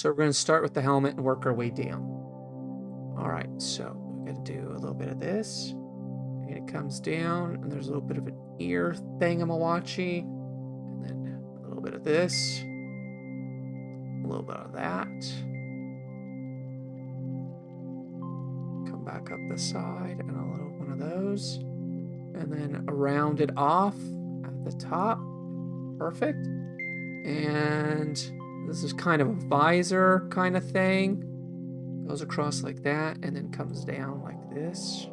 So we're going to start with the helmet and work our way down. All right, so we're going to do a little bit of this. And it comes down, and there's a little bit of an ear thingamawatchy. And then a little bit of this. A little bit of that. Come back up the side, and a little one of those. And then round it off at the top. Perfect. And this is kind of a visor kind of thing. Goes across like that and then comes down like this.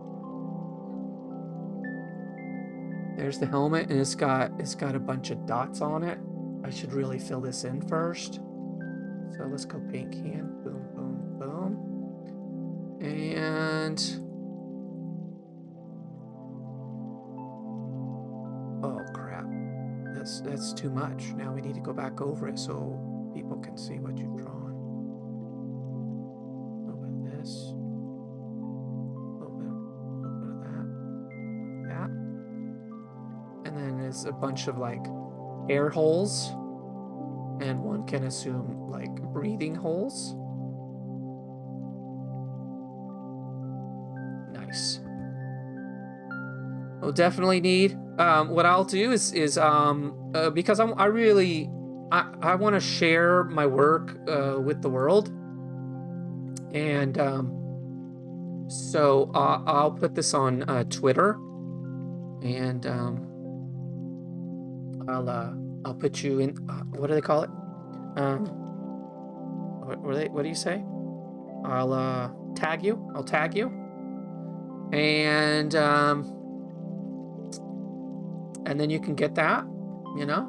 There's the helmet, and it's got a bunch of dots on it. I should really fill this in first. So let's go paint can. Boom, boom, boom. And oh crap. That's too much. Now we need to go back over it so people can see what you've drawn. A little bit of this. A little bit of that. That. And then there's a bunch of like air holes. And one can assume like breathing holes. Nice. We'll definitely need. What I'll do is because I really want to share my work with the world, and so I'll put this on Twitter, and I'll put you in. What do they call it? What do you say? I'll tag you. I'll tag you, and then you can get that, you know?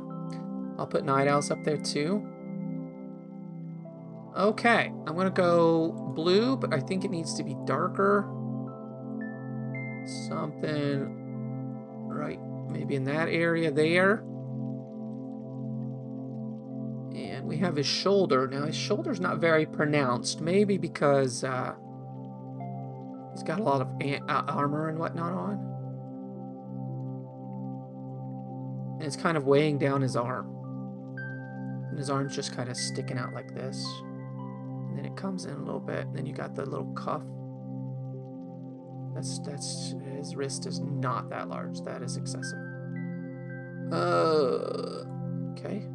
I'll put Night Owls up there too. Okay, I'm gonna go blue, but I think it needs to be darker. Something right, maybe in that area there. And we have his shoulder. Now his shoulder's not very pronounced, maybe because he's got a lot of armor and whatnot on. And it's kind of weighing down his arm. And his arm's just kind of sticking out like this. And then it comes in a little bit. And then you got the little cuff. That's his wrist is not that large. That is excessive. Okay.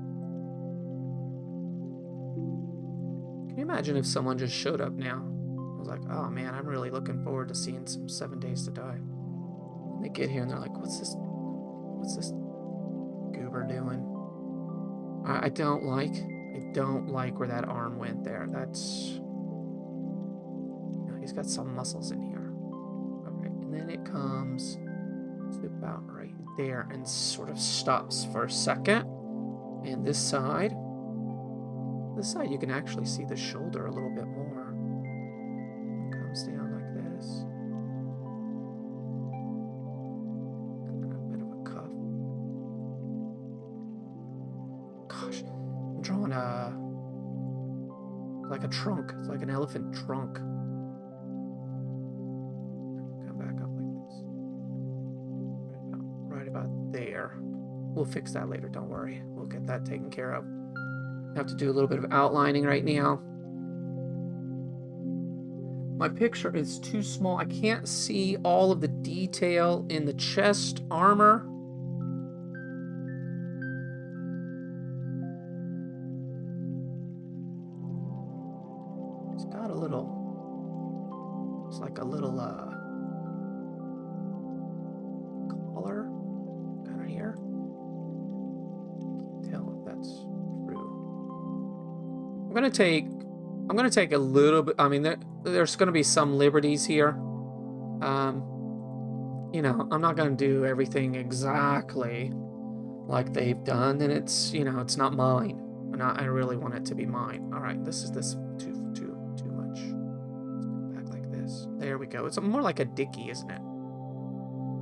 Can you imagine if someone just showed up now? I was like, oh man, I'm really looking forward to seeing some 7 Days to Die. And they get here and they're like, what's this goober doing? I don't like where that arm went there. That's, you know, he's got some muscles in here. Okay, and then it comes to about right there and sort of stops for a second. And this side you can actually see the shoulder a little bit more. It comes down like this. And then a bit of a cuff. Gosh, I'm drawing like a trunk. It's like an elephant trunk. Come back up like this. Right about there. We'll fix that later, don't worry. We'll get that taken care of. I have to do a little bit of outlining right now. My picture is too small. I can't see all of the detail in the chest armor. It's got a little, it's like a little collar kind of here. Can't tell if that's true. I'm gonna take a little bit. I mean, there's gonna be some liberties here. You know, I'm not gonna do everything exactly like they've done, and it's, you know, it's not mine. And I really want it to be mine. All right, this too much. Let's go back like this. There we go. It's more like a dicky, isn't it?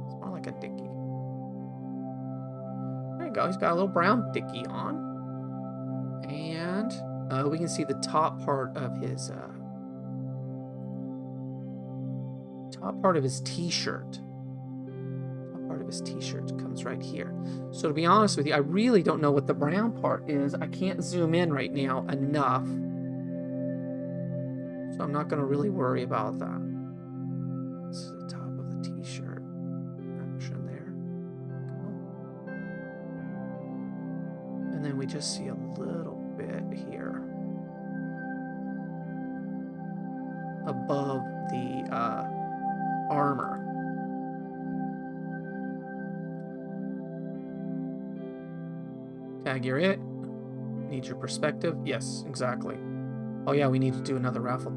It's more like a dicky. There you go. He's got a little brown dicky on, and we can see the top part of his t-shirt. Top part of his t-shirt comes right here. So to be honest with you, I really don't know what the brown part is. I can't zoom in right now enough So I'm not going to really worry about that. This is the top of the t-shirt action there. And then we just see a little bit here above the armor. Tag, you're it. Need your perspective. Yes, exactly. Oh yeah, we need to do another raffle.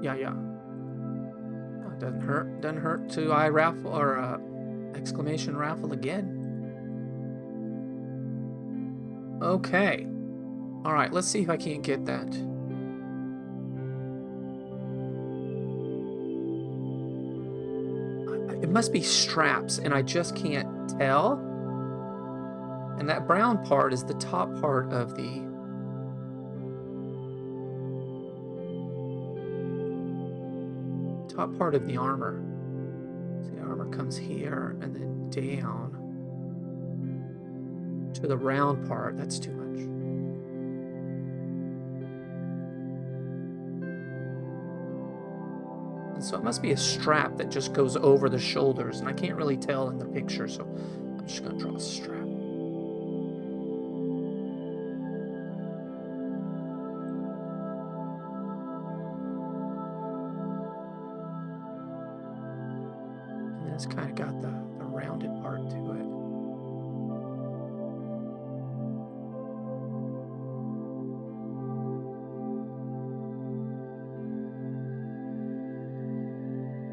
Yeah. Oh, it doesn't hurt. Doesn't hurt to raffle or exclamation raffle again. Okay. All right, let's see if I can't get that. It must be straps, and I just can't tell. And that brown part is the top part of the... top part of the armor. So the armor comes here and then down to the round part. That's too much. And so it must be a strap that just goes over the shoulders, and I can't really tell in the picture, so I'm just going to draw a strap. And then it's kind of got the rounded part to it.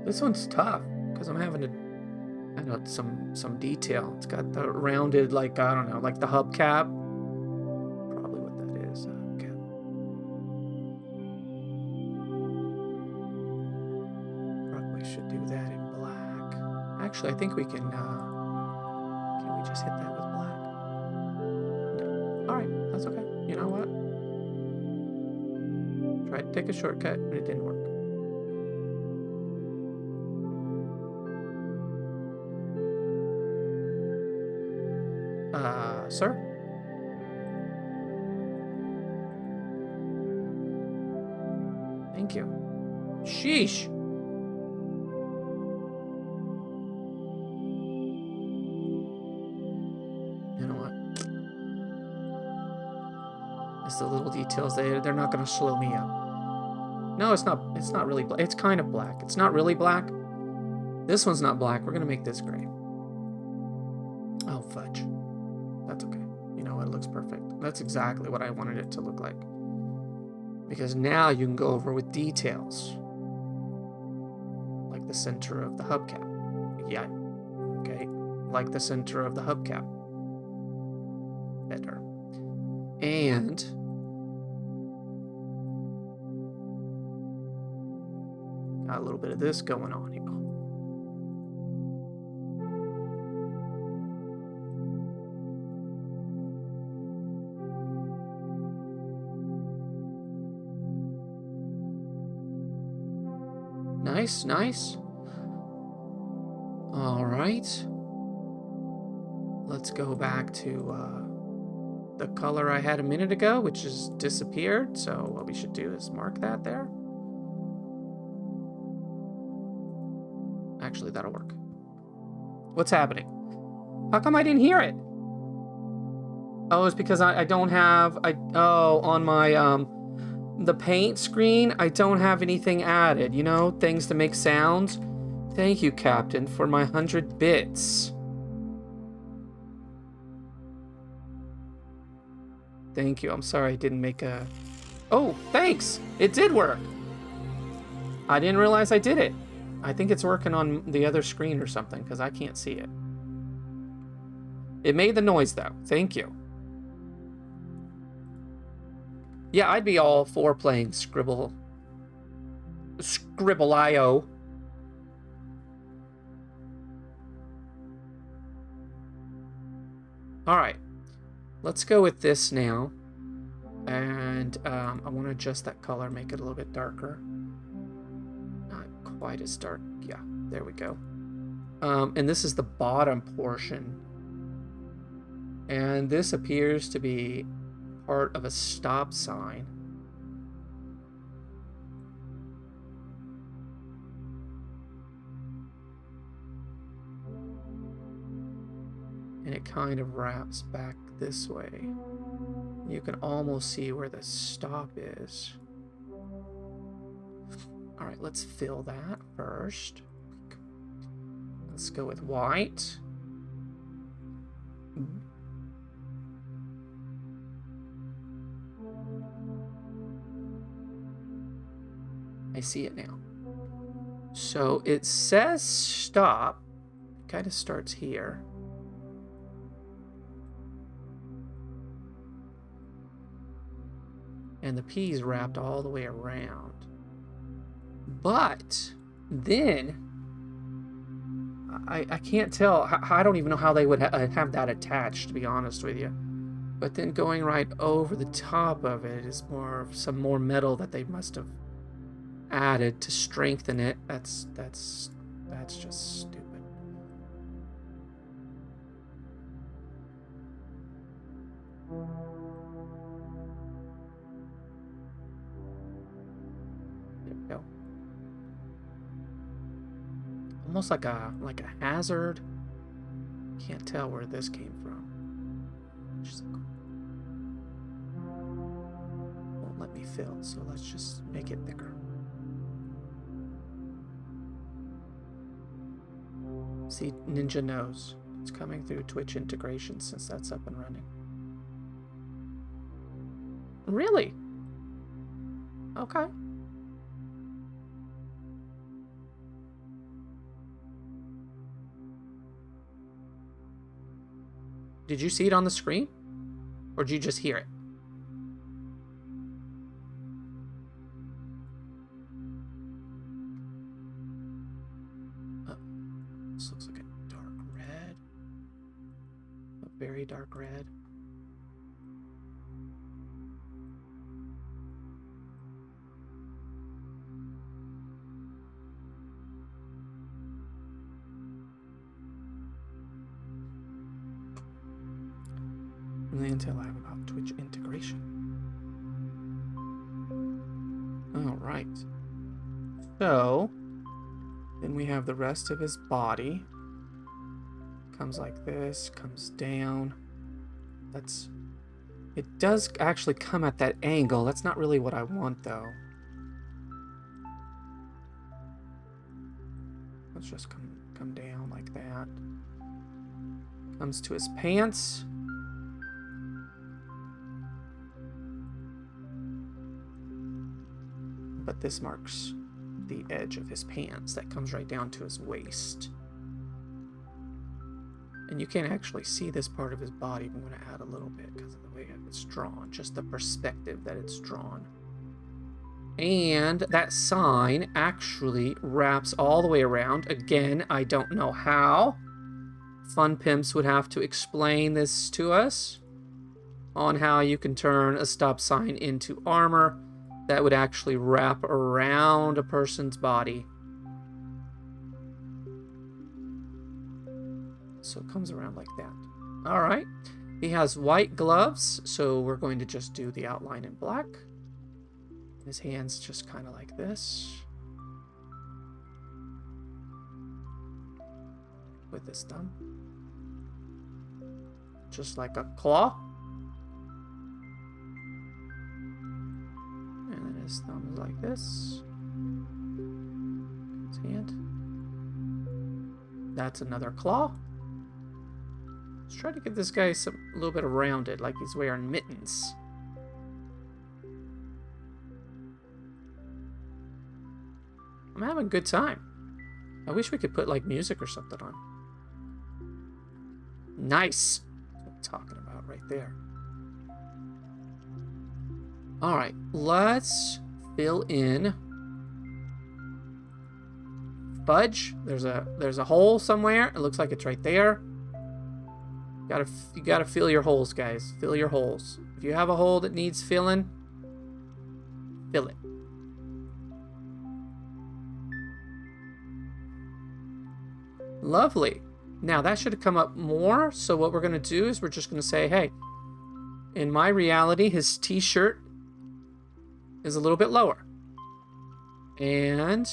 This one's tough because I'm having to add out some detail. It's got the rounded, like, I don't know, like the hubcap. Probably what that is. Okay. Probably should do that in black. Actually, I think we can we just hit that with black? No. All right, that's okay. You know what? Tried to take a shortcut, but it didn't work. Sir? Thank you. Sheesh. You know what? It's the little details. They're not going to slow me up. No, it's not really black. It's kind of black. It's not really black. This one's not black. We're going to make this gray. Oh, fudge. That's okay. You know what? It looks perfect. That's exactly what I wanted it to look like. Because now you can go over with details. Like the center of the hubcap. Yeah. Okay. Like the center of the hubcap. Better. And got a little bit of this going on here. Nice. All right. Let's go back to the color I had a minute ago, which has disappeared. So what we should do is mark that there. Actually, that'll work. What's happening? How come I didn't hear it? Oh, it's because I don't have... on my... the paint screen, I don't have anything added, you know, things to make sounds. Thank you, Captain, for my 100 bits. Thank you. I'm sorry I didn't make a... Oh, thanks! It did work! I didn't realize I did it. I think it's working on the other screen or something, because I can't see it. It made the noise, though. Thank you. Yeah, I'd be all for playing Scribble.io. Alright. Let's go with this now. And I want to adjust that color, make it a little bit darker. Not quite as dark. Yeah, there we go. And this is the bottom portion. And this appears to be part of a stop sign. and it kind of wraps back this way. You can almost see where the stop is. All right, let's fill that first. Let's go with white. I see it now. So it says stop. It kind of starts here. And the P is wrapped all the way around. But then I can't tell. I don't even know how they would have that attached, to be honest with you. But then going right over the top of it is some more metal that they must have added to strengthen it. That's just stupid. There we go. Almost like a hazard. Can't tell where this came from. Just like, won't let me fill, so let's just make it thicker. See, Ninja knows. It's coming through Twitch integration since that's up and running. Really? Okay. Did you see it on the screen? Or did you just hear it? This looks like a dark red. A very dark red. And the intel I have about Twitch integration. All right. So then we have the rest of his body. Comes like this, comes down. It does actually come at that angle. That's not really what I want, though. Let's just come down like that. Comes to his pants. But this marks the edge of his pants. That comes right down to his waist. And you can't actually see this part of his body. I'm going to add a little bit because of the way it's drawn. Just the perspective that it's drawn. And that sign actually wraps all the way around. Again, I don't know how. Fun Pimps would have to explain this to us on how you can turn a stop sign into armor that would actually wrap around a person's body. So it comes around like that. All right. He has white gloves, so we're going to just do the outline in black. His hands just kind of like this. With his thumb. Just like a claw. And then his thumb is like this. His hand. That's another claw. Let's try to give this guy a little bit of rounded, like he's wearing mittens. I'm having a good time. I wish we could put like music or something on. Nice. That's what I'm talking about right there. All right, let's fill in fudge. There's a hole somewhere. It looks like it's right there. You gotta fill your holes, guys. Fill your holes. If you have a hole that needs filling, fill it. Lovely. Now that should have come up more. So what we're gonna do is we're just gonna say, hey, in my reality, his t-shirt is a little bit lower. And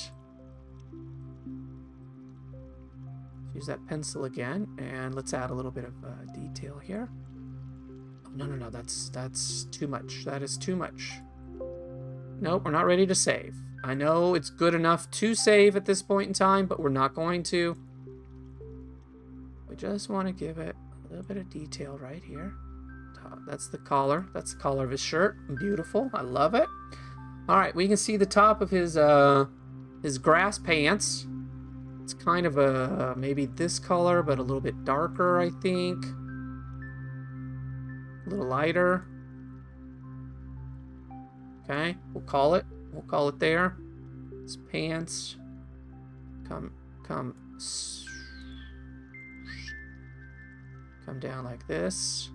Use that pencil again, and let's add a little bit of detail here. Oh, no, that's too much. That is too much. Nope, we're not ready to save. I know it's good enough to save at this point in time, but we're not going to. We just want to give it a little bit of detail right here. That's the collar. That's the collar of his shirt. Beautiful. I love it. All right, we can see the top of his grass pants. It's kind of a maybe this color, but a little bit darker, I think. A little lighter. Okay, we'll call it. We'll call it there. His pants. Come down like this.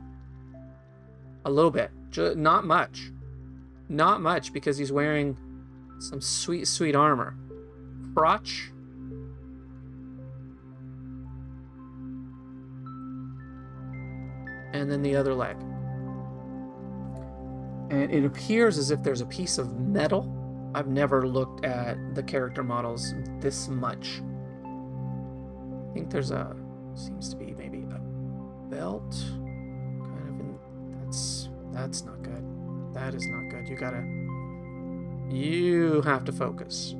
A little bit. Not much. Not much, because he's wearing some sweet, sweet armor. Crotch. And then the other leg. And it appears as if there's a piece of metal. I've never looked at the character models this much. I think there's seems to be maybe a belt. Kind of in, that's not good. That is not good. You have to focus.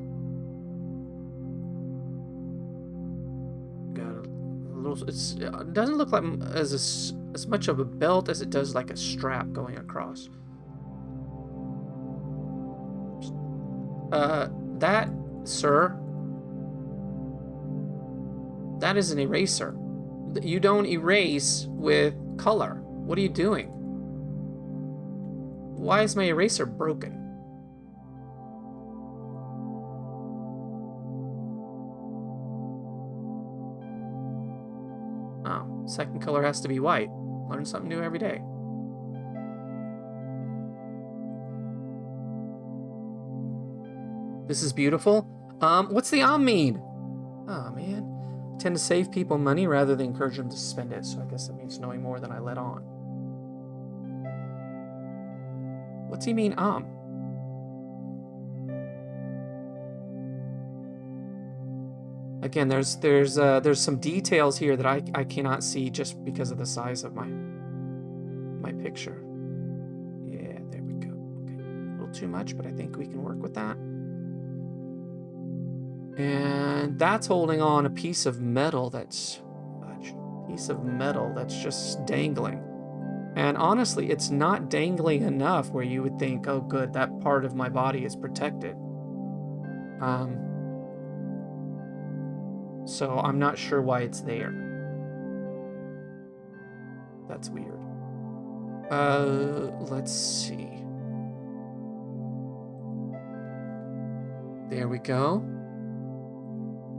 Got a little, it doesn't look like as much of a belt as it does like a strap going across. That, sir, that is an eraser. You don't erase with color. What are you doing? Why is my eraser broken? Oh, second color has to be white. Learn something new every day. This is beautiful. What's the mean? Oh, man. I tend to save people money rather than encourage them to spend it, so I guess that means knowing more than I let on. What's he mean, Again, there's some details here that I cannot see just because of the size of my picture. Yeah, there we go. Okay, a little too much, but I think we can work with that. And that's holding on a piece of metal that's just dangling. And honestly, it's not dangling enough where you would think, oh good, that part of my body is protected. So I'm not sure why it's there. That's weird. Let's see. There we go.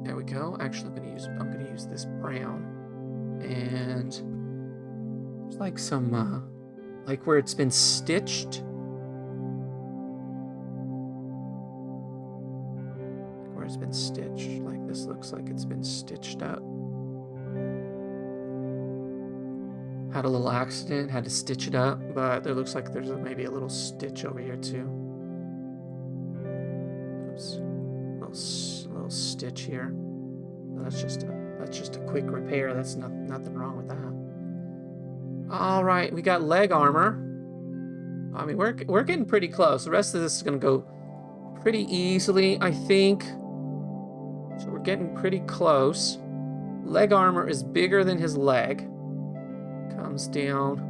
There we go. Actually, I'm gonna use this brown, and there's like some like where it's been stitched. Where it's been stitched. Like this looks like it's been stitched up. Had a little accident, had to stitch it up, but there looks like there's maybe a little stitch over here too. Oops. Little stitch here. That's just a quick repair. That's nothing wrong with that. All right, we got leg armor. I mean, we're getting pretty close. The rest of this is gonna go pretty easily, I think. So we're getting pretty close. Leg armor is bigger than his leg. Comes down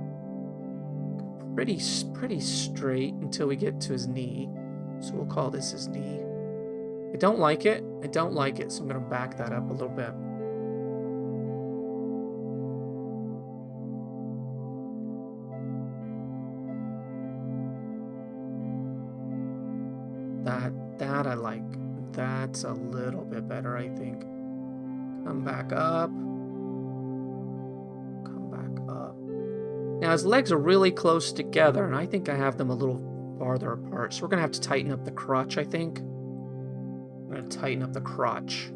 pretty straight until we get to his knee. So we'll call this his knee. I don't like it. I don't like it, so I'm going to back that up a little bit. That I like. That's a little bit better, I think. Come back up. Come back up. Now his legs are really close together, and I think I have them a little farther apart. So we're going to have to tighten up the crotch, I think. I'm going to tighten up the crotch.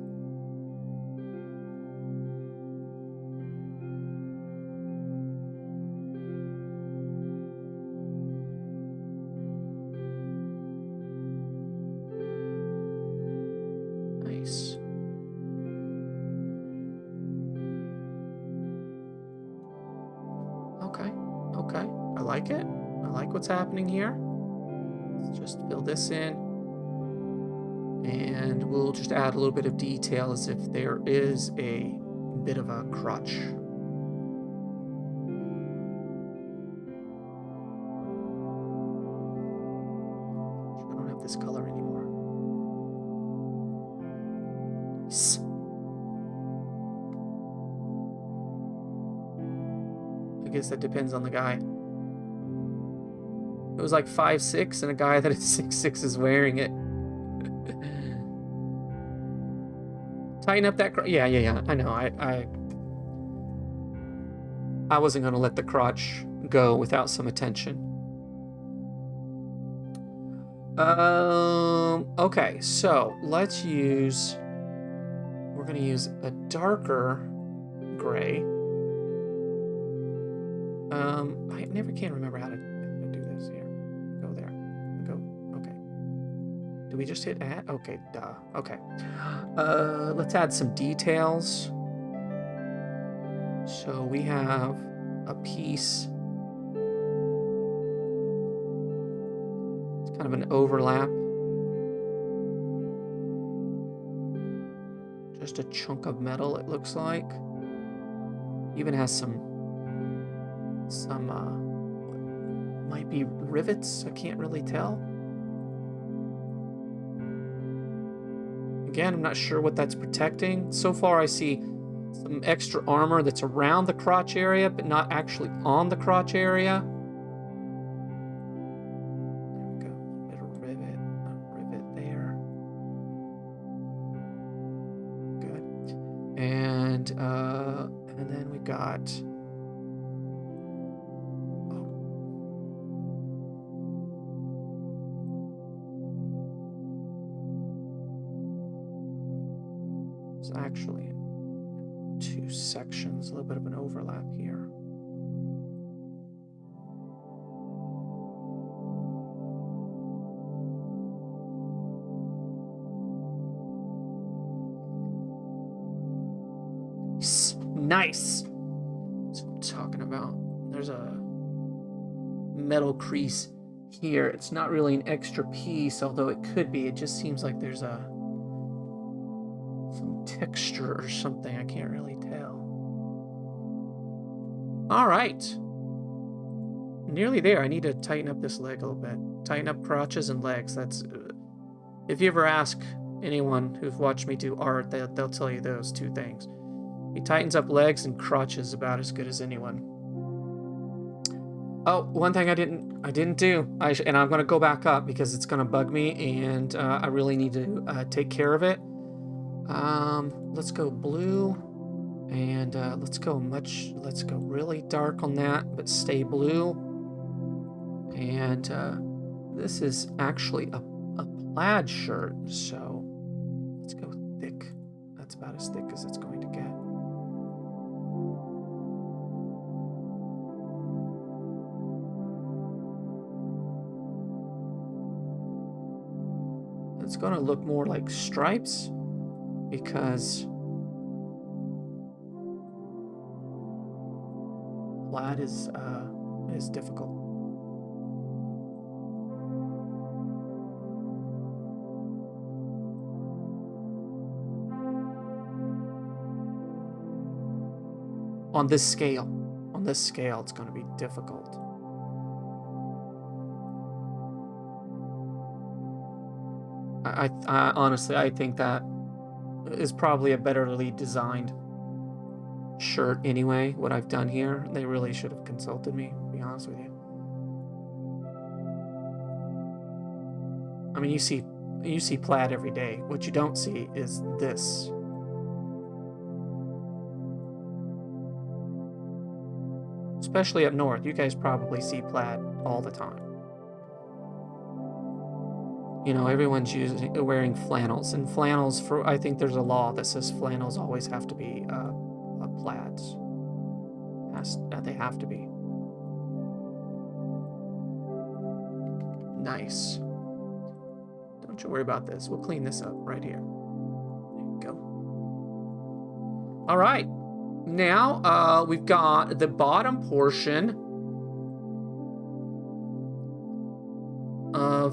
Nice. like it. I like what's happening here. Let's just fill this in. And we'll just add a little bit of detail as if there is a bit of a crotch. I don't have this color anymore. Nice. I guess that depends on the guy. It was like 5'6", and a guy that is 6'6" is wearing it. Tighten up that crotch. Yeah. I know. I wasn't gonna let the crotch go without some attention. Okay, so let's use. We're gonna use a darker gray. I never can remember how to do this here. Go there. Go. Okay. Do we just hit add? Okay, duh. Okay. Let's add some details. So we have a piece. It's kind of an overlap. Just a chunk of metal, it looks like. Even has some might be rivets. I can't really tell. Again, I'm not sure what that's protecting. So far, I see some extra armor that's around the crotch area, but not actually on the crotch area. There we go. A rivet there. Good. And then we got. Actually two sections, a little bit of an overlap here. Nice. That's what I'm talking about. There's a metal crease here. It's not really an extra piece, although it could be. It just seems like there's some texture or something. I can't really tell. All right. Nearly there. I need to tighten up this leg a little bit. Tighten up crotches and legs. That's... if you ever ask anyone who's watched me do art, they'll tell you those two things. He tightens up legs and crotches about as good as anyone. Oh, one thing I didn't do, and I'm going to go back up because it's going to bug me, and I really need to take care of it. Let's go blue, and let's go really dark on that, but stay blue. And this is actually a plaid shirt, so let's go thick. That's about as thick as it's going to get. It's going to look more like stripes because plaid is difficult. On this scale, it's going to be difficult. I honestly, I think that is probably a betterly designed shirt anyway, what I've done here. They really should have consulted me, to be honest with you. I mean, you see plaid every day. What you don't see is this. Especially up north, you guys probably see plaid all the time. You know, everyone's wearing flannels, and flannels, I think there's a law that says flannels always have to be plaids. They have to be. Nice. Don't you worry about this. We'll clean this up right here. There you go. All right. Now we've got the bottom portion.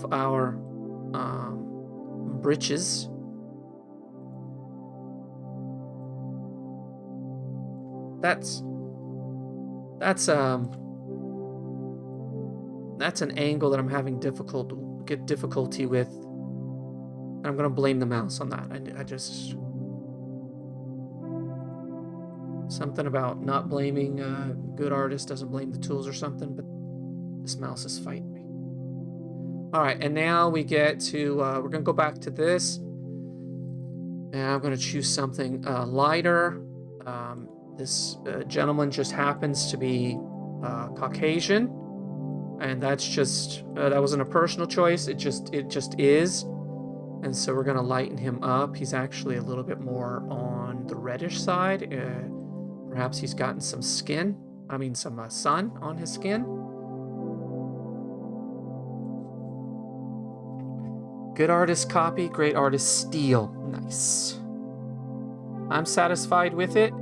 of our breeches. That's an angle that I'm having difficulty with. I'm gonna blame the mouse on that. I just something about not blaming good artist doesn't blame the tools or something, but this mouse is fighting me. All right, and now we get to we're gonna go back to this, and I'm gonna choose something lighter. This gentleman just happens to be Caucasian, and that's just that wasn't a personal choice. It just is, and so we're gonna lighten him up. He's actually a little bit more on the reddish side. Perhaps he's gotten some skin. I mean, some sun on his skin. Good artist copy, great artist steal. Nice. I'm satisfied with it.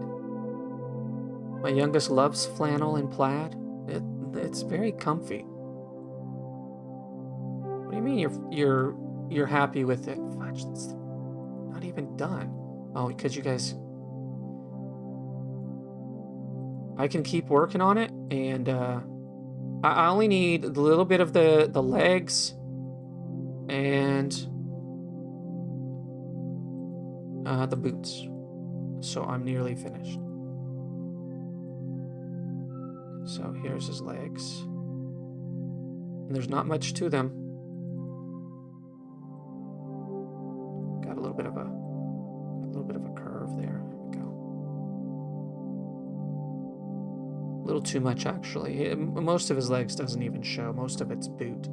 My youngest loves flannel and plaid. It's very comfy. What do you mean you're happy with it? Fudge, that's not even done. Oh, because you guys... I can keep working on it, and I only need a little bit of the legs and the boots. So I'm nearly finished. So here's his legs. And there's not much to them. Got a little bit of a curve there. There we go. A little too much, actually. Most of his legs doesn't even show. Most of it's boot.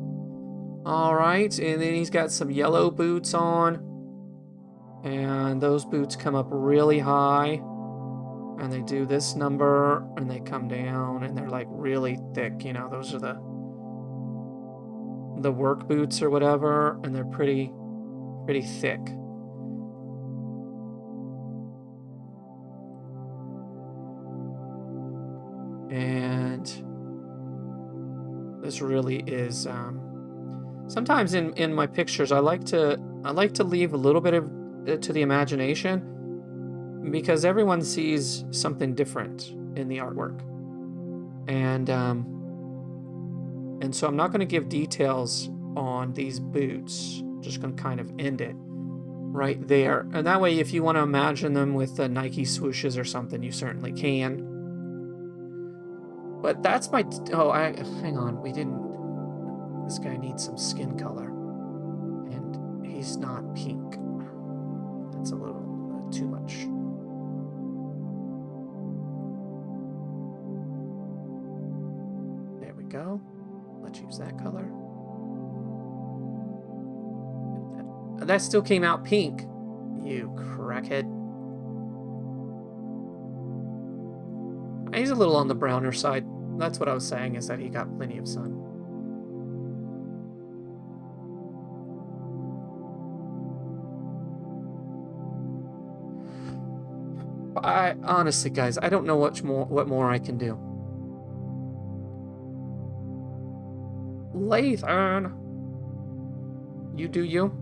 All right, and then he's got some yellow boots on. And those boots come up really high. And they do this number, and they come down, and they're like really thick. You know, those are the work boots or whatever, and they're pretty thick. And this really is. Sometimes in my pictures, I like to leave a little bit of to the imagination, because everyone sees something different in the artwork, and so I'm not going to give details on these boots. I'm just going to kind of end it right there, and that way, if you want to imagine them with the Nike swooshes or something, you certainly can. But that's my... Oh, hang on. We didn't... This guy needs some skin color, and he's not pink. That's a little too much. There we go. Let's use that color. That still came out pink. You crackhead. He's a little on the browner side. That's what I was saying, is that he got plenty of sun. Honestly, guys, I don't know what more I can do. Lathan, you do you.